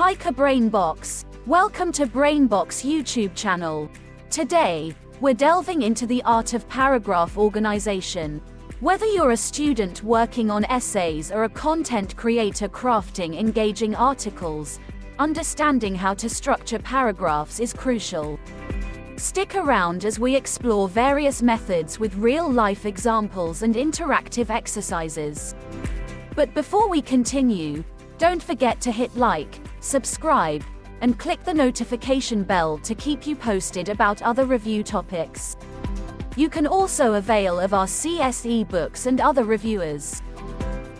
Hiker Brainbox. Welcome to Brainbox YouTube channel. Today, we're delving into the art of paragraph organization. Whether you're a student working on essays or a content creator crafting engaging articles, understanding how to structure paragraphs is crucial. Stick around as we explore various methods with real-life examples and interactive exercises. But before we continue, don't forget to hit like, subscribe, and click the notification bell to keep you posted about other review topics. You can also avail of our CSE books and other reviewers.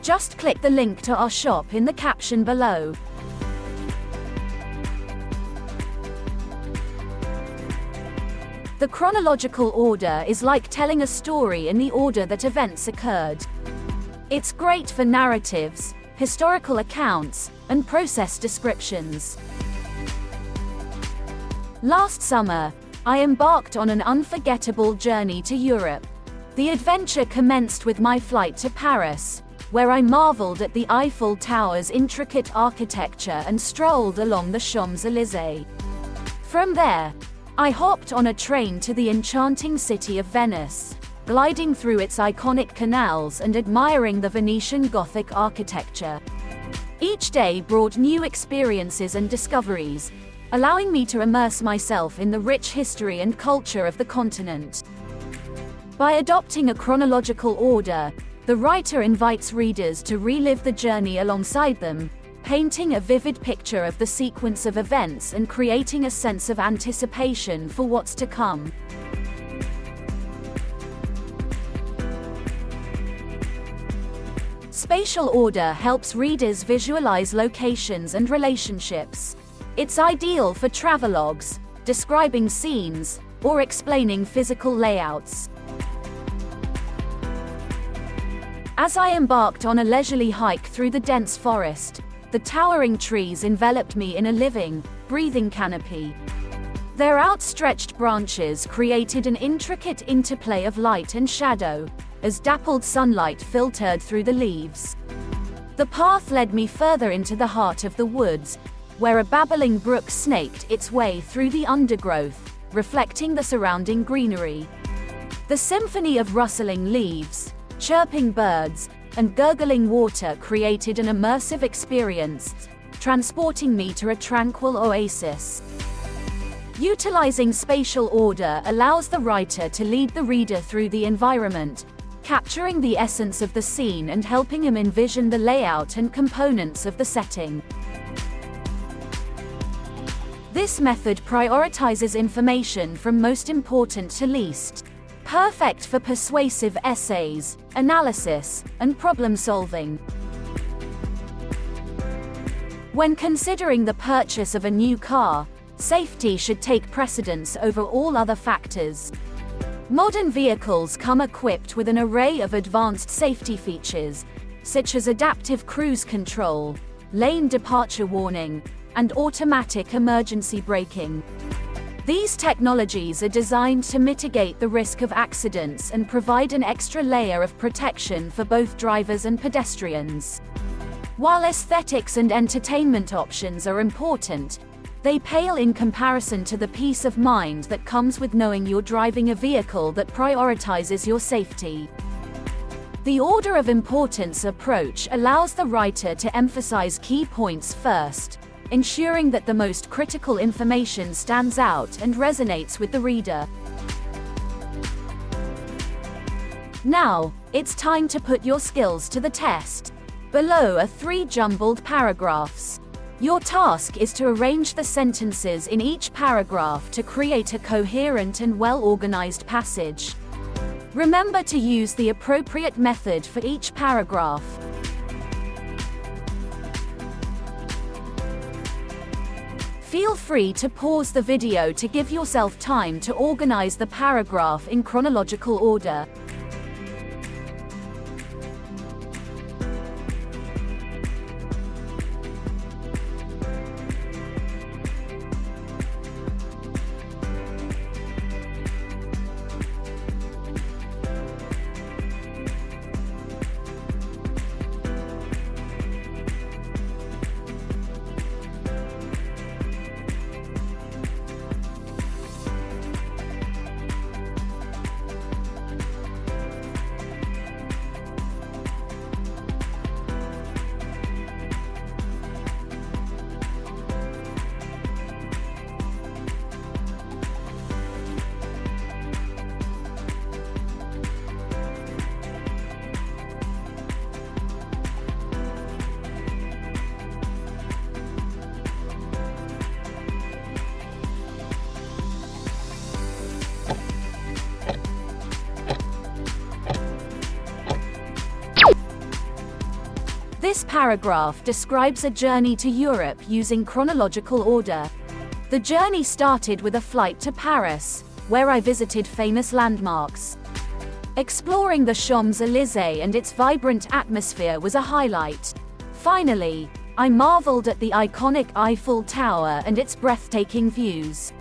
Just click the link to our shop in the caption below. The chronological order is like telling a story in the order that events occurred. It's great for narratives, historical accounts, and process descriptions. Last summer, I embarked on an unforgettable journey to Europe. The adventure commenced with my flight to Paris, where I marveled at the Eiffel Tower's intricate architecture and strolled along the Champs-Élysées. From there, I hopped on a train to the enchanting city of Venice, gliding through its iconic canals and admiring the Venetian Gothic architecture. Each day brought new experiences and discoveries, allowing me to immerse myself in the rich history and culture of the continent. By adopting a chronological order, the writer invites readers to relive the journey alongside them, painting a vivid picture of the sequence of events and creating a sense of anticipation for what's to come. Spatial order helps readers visualize locations and relationships. It's ideal for travelogues, describing scenes, or explaining physical layouts. As I embarked on a leisurely hike through the dense forest, the towering trees enveloped me in a living, breathing canopy. Their outstretched branches created an intricate interplay of light and shadow, as dappled sunlight filtered through the leaves. The path led me further into the heart of the woods, where a babbling brook snaked its way through the undergrowth, reflecting the surrounding greenery. The symphony of rustling leaves, chirping birds, and gurgling water created an immersive experience, transporting me to a tranquil oasis. Utilizing spatial order allows the writer to lead the reader through the environment, capturing the essence of the scene and helping him envision the layout and components of the setting. This method prioritizes information from most important to least, perfect for persuasive essays, analysis, and problem solving. When considering the purchase of a new car, safety should take precedence over all other factors. Modern vehicles come equipped with an array of advanced safety features, such as adaptive cruise control, lane departure warning, and automatic emergency braking. These technologies are designed to mitigate the risk of accidents and provide an extra layer of protection for both drivers and pedestrians. While aesthetics and entertainment options are important, they pale in comparison to the peace of mind that comes with knowing you're driving a vehicle that prioritizes your safety. The order of importance approach allows the writer to emphasize key points first, ensuring that the most critical information stands out and resonates with the reader. Now, it's time to put your skills to the test. Below are 3 jumbled paragraphs. Your task is to arrange the sentences in each paragraph to create a coherent and well-organized passage. Remember to use the appropriate method for each paragraph. Feel free to pause the video to give yourself time to organize the paragraph in chronological order. This paragraph describes a journey to Europe using chronological order. The journey started with a flight to Paris, where I visited famous landmarks. Exploring the Champs-Élysées and its vibrant atmosphere was a highlight. Finally, I marveled at the iconic Eiffel Tower and its breathtaking views.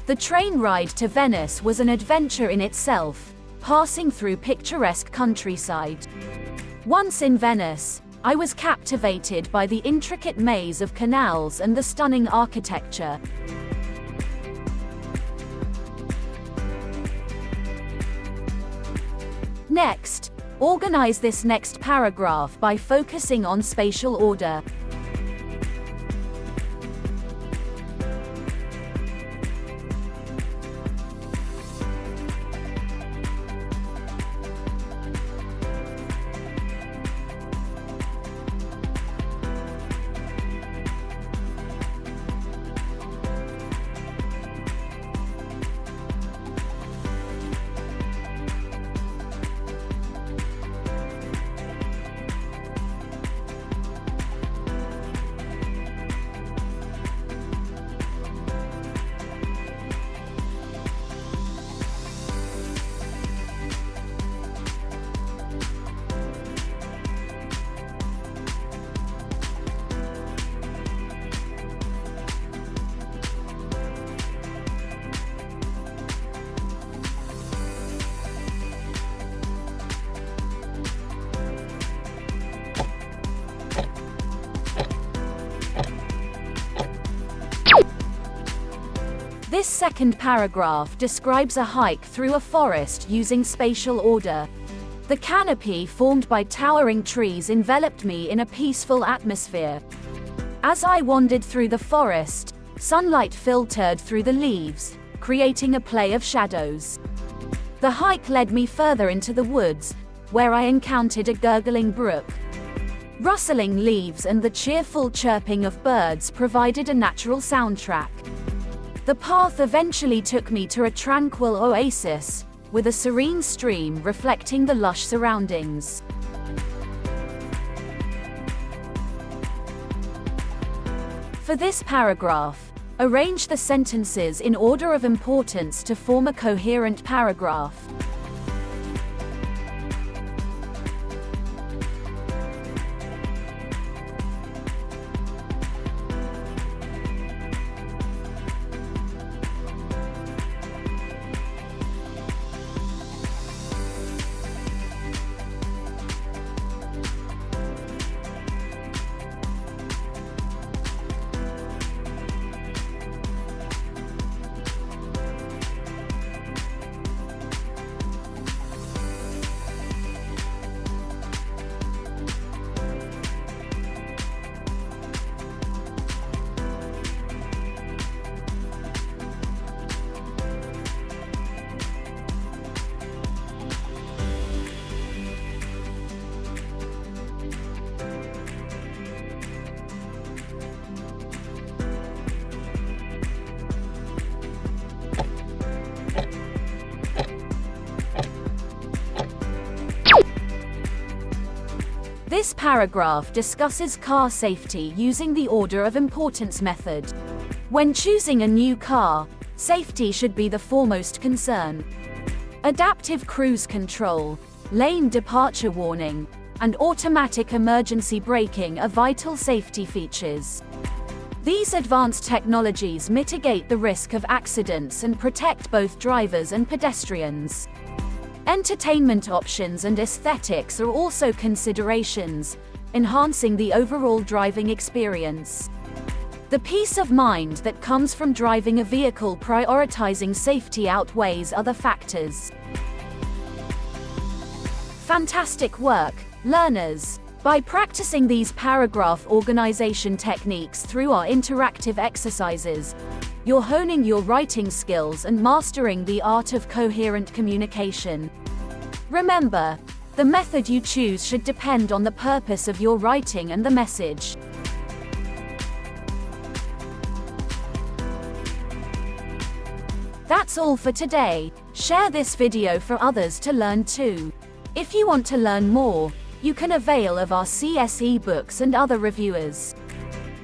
The train ride to Venice was an adventure in itself, passing through picturesque countryside. Once in Venice, I was captivated by the intricate maze of canals and the stunning architecture. Next, organize this next paragraph by focusing on spatial order. This second paragraph describes a hike through a forest using spatial order. The canopy formed by towering trees enveloped me in a peaceful atmosphere. As I wandered through the forest, sunlight filtered through the leaves, creating a play of shadows. The hike led me further into the woods, where I encountered a gurgling brook. Rustling leaves and the cheerful chirping of birds provided a natural soundtrack. The path eventually took me to a tranquil oasis, with a serene stream reflecting the lush surroundings. For this paragraph, arrange the sentences in order of importance to form a coherent paragraph. This paragraph discusses car safety using the order of importance method. When choosing a new car, safety should be the foremost concern. Adaptive cruise control, lane departure warning, and automatic emergency braking are vital safety features. These advanced technologies mitigate the risk of accidents and protect both drivers and pedestrians. Entertainment options and aesthetics are also considerations, enhancing the overall driving experience. The peace of mind that comes from driving a vehicle prioritizing safety outweighs other factors. Fantastic work, learners! By practicing these paragraph organization techniques through our interactive exercises, you're honing your writing skills and mastering the art of coherent communication. Remember, the method you choose should depend on the purpose of your writing and the message. That's all for today. Share this video for others to learn too. If you want to learn more, you can avail of our CSE books and other reviewers.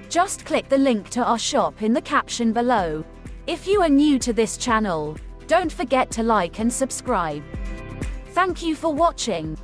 Just click the link to our shop in the caption below. If you are new to this channel, don't forget to like and subscribe. Thank you for watching.